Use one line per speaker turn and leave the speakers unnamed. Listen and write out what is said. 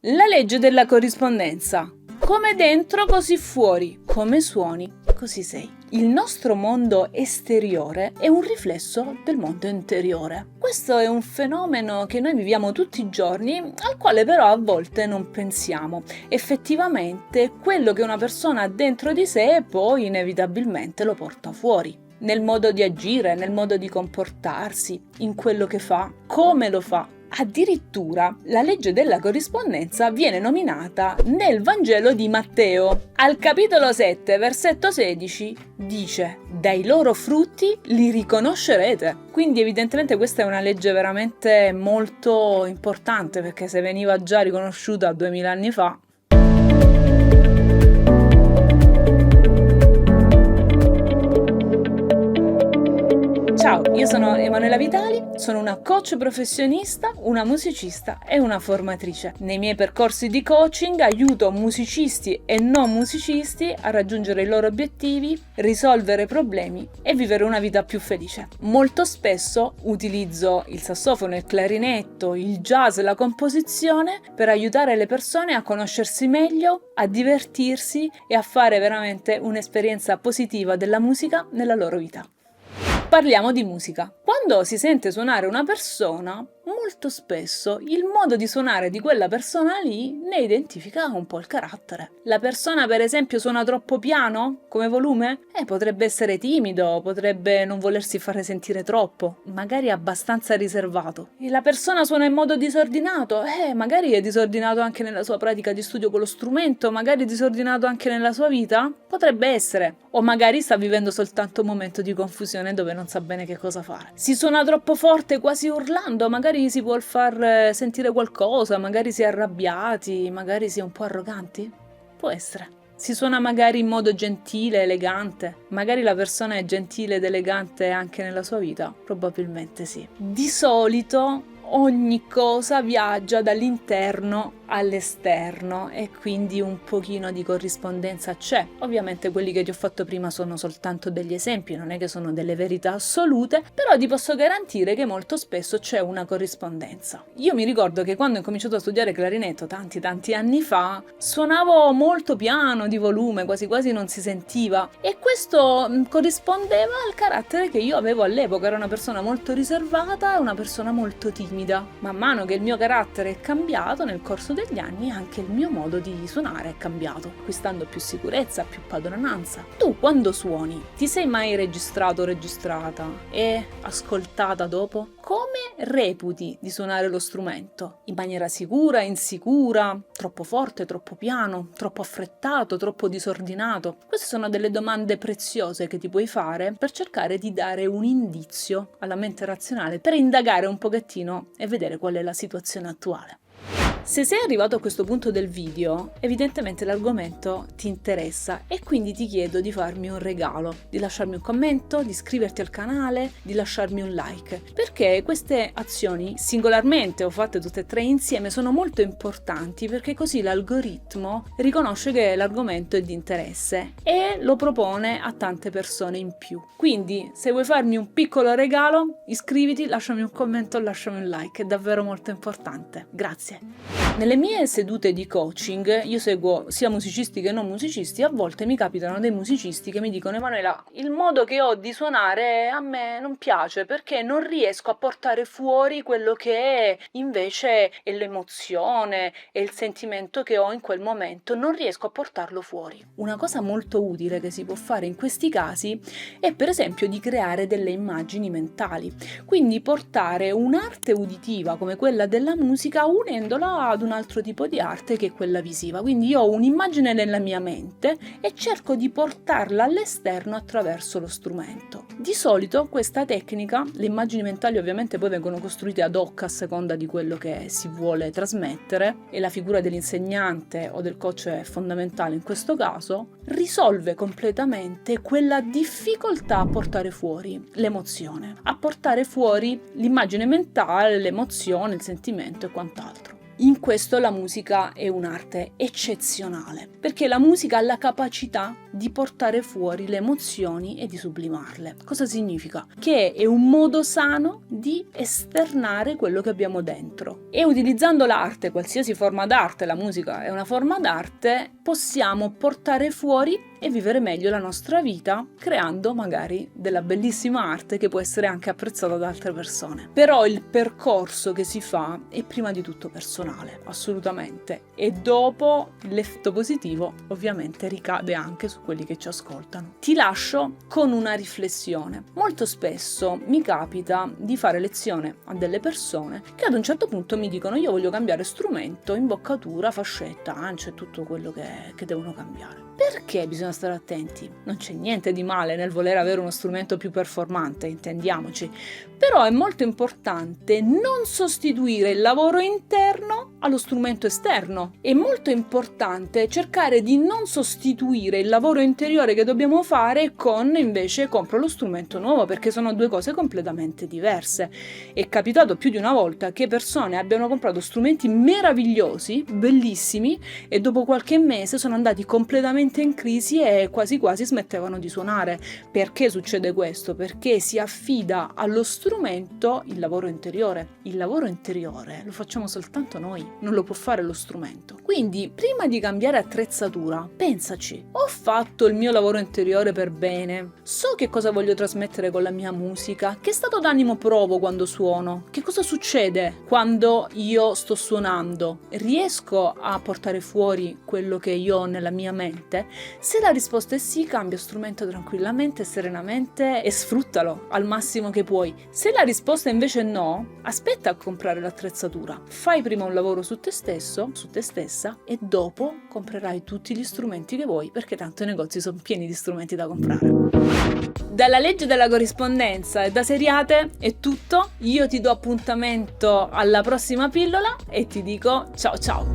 La legge della corrispondenza. Come dentro, così fuori. Come suoni, così sei. Il nostro mondo esteriore è un riflesso del mondo interiore. Questo è un fenomeno che noi viviamo tutti i giorni, al quale però a volte non pensiamo. Effettivamente, quello che una persona ha dentro di sé poi inevitabilmente lo porta fuori. Nel modo di agire, nel modo di comportarsi, in quello che fa, come lo fa. Addirittura la legge della corrispondenza viene nominata nel Vangelo di Matteo. Al capitolo 7, versetto 16, dice: dai loro frutti li riconoscerete. Quindi evidentemente questa è una legge veramente molto importante, perché se veniva già riconosciuta 2000 anni fa. Ciao, io sono Emanuela Vitali, sono una coach professionista, una musicista e una formatrice. Nei miei percorsi di coaching aiuto musicisti e non musicisti a raggiungere i loro obiettivi, risolvere problemi e vivere una vita più felice. Molto spesso utilizzo il sassofono, il clarinetto, il jazz, la composizione per aiutare le persone a conoscersi meglio, a divertirsi e a fare veramente un'esperienza positiva della musica nella loro vita. Parliamo di musica. Quando si sente suonare una persona, molto spesso il modo di suonare di quella persona lì ne identifica un po' il carattere. La persona, per esempio, suona troppo piano come volume? Potrebbe essere timido, potrebbe non volersi fare sentire troppo, magari abbastanza riservato. E la persona suona in modo disordinato? Magari è disordinato anche nella sua pratica di studio con lo strumento, magari è disordinato anche nella sua vita? Potrebbe essere. O magari sta vivendo soltanto un momento di confusione dove non sa bene che cosa fare. Si suona troppo forte, quasi urlando, magari si vuol far sentire qualcosa, magari si è arrabbiati, magari si è un po' arroganti? Può essere. Si suona magari in modo gentile, elegante. Magari la persona è gentile ed elegante anche nella sua vita? Probabilmente sì. Di solito ogni cosa viaggia dall'interno all'esterno e quindi un pochino di corrispondenza c'è. Ovviamente quelli che ti ho fatto prima sono soltanto degli esempi, non è che sono delle verità assolute, però ti posso garantire che molto spesso c'è una corrispondenza. Io mi ricordo che quando ho cominciato a studiare clarinetto tanti anni fa, suonavo molto piano di volume, quasi quasi non si sentiva, e questo corrispondeva al carattere che io avevo all'epoca. Era una persona molto riservata e una persona molto timida. Man mano che il mio carattere è cambiato nel corso degli anni, anche il mio modo di suonare è cambiato, acquistando più sicurezza, più padronanza. Tu quando suoni, ti sei mai registrato o registrata e ascoltata dopo? Come reputi di suonare lo strumento? In maniera sicura, insicura, troppo forte, troppo piano, troppo affrettato, troppo disordinato? Queste sono delle domande preziose che ti puoi fare per cercare di dare un indizio alla mente razionale, per indagare un pochettino e vedere qual è la situazione attuale. Se sei arrivato a questo punto del video, evidentemente l'argomento ti interessa e quindi ti chiedo di farmi un regalo, di lasciarmi un commento, di iscriverti al canale, di lasciarmi un like, perché queste azioni singolarmente o fatte tutte e tre insieme sono molto importanti, perché così l'algoritmo riconosce che l'argomento è di interesse e lo propone a tante persone in più. Quindi se vuoi farmi un piccolo regalo, iscriviti, lasciami un commento, lasciami un like, è davvero molto importante. Grazie. Nelle mie sedute di coaching io seguo sia musicisti che non musicisti. A volte mi capitano dei musicisti che mi dicono: Emanuela, il modo che ho di suonare a me non piace, perché non riesco a portare fuori quello che invece è l'emozione e il sentimento che ho in quel momento, non riesco a portarlo fuori. Una cosa molto utile che si può fare in questi casi è per esempio di creare delle immagini mentali, quindi portare un'arte uditiva come quella della musica unendola ad un altro tipo di arte che è quella visiva. Quindi io ho un'immagine nella mia mente e cerco di portarla all'esterno attraverso lo strumento. Di solito questa tecnica, le immagini mentali ovviamente poi vengono costruite ad hoc a seconda di quello che si vuole trasmettere, e la figura dell'insegnante o del coach è fondamentale in questo caso, risolve completamente quella difficoltà a portare fuori l'emozione, a portare fuori l'immagine mentale, l'emozione, il sentimento e quant'altro. In questo la musica è un'arte eccezionale, perché la musica ha la capacità di portare fuori le emozioni e di sublimarle. Cosa significa? Che è un modo sano di esternare quello che abbiamo dentro. E utilizzando l'arte, qualsiasi forma d'arte, la musica è una forma d'arte, possiamo portare fuori e vivere meglio la nostra vita, creando magari della bellissima arte che può essere anche apprezzata da altre persone. Però il percorso che si fa è prima di tutto personale, assolutamente, e dopo l'effetto positivo ovviamente ricade anche su quelli che ci ascoltano. Ti lascio con una riflessione. Molto spesso mi capita di fare lezione a delle persone che ad un certo punto mi dicono: io voglio cambiare strumento, imboccatura, fascetta, ance e tutto quello che devono cambiare. Perché bisogna stare attenti? Non c'è niente di male nel voler avere uno strumento più performante, intendiamoci, però è molto importante non sostituire il lavoro interno allo strumento esterno. È molto importante cercare di non sostituire il lavoro interiore che dobbiamo fare con invece compro lo strumento nuovo, perché sono due cose completamente diverse. È capitato più di una volta che persone abbiano comprato strumenti meravigliosi, bellissimi, e dopo qualche mese sono andati completamente in crisi e quasi quasi smettevano di suonare. Perché succede questo? Perché si affida allo strumento il lavoro interiore. Il lavoro interiore lo facciamo soltanto noi, non lo può fare lo strumento. Quindi prima di cambiare attrezzatura, pensaci: ho fatto il mio lavoro interiore per bene? So che cosa voglio trasmettere con la mia musica? Che stato d'animo provo quando suono? Che cosa succede quando io sto suonando? Riesco a portare fuori quello che io ho nella mia mente? Se la risposta è sì, cambia strumento tranquillamente e serenamente e sfruttalo al massimo che puoi. Se la risposta invece è no, aspetta a comprare l'attrezzatura. Fai prima un lavoro su te stesso, su te stessa, e dopo comprerai tutti gli strumenti che vuoi, perché tanto i negozi sono pieni di strumenti da comprare. Dalla legge della corrispondenza e da Seriate è tutto. Io ti do appuntamento alla prossima pillola e ti dico ciao ciao.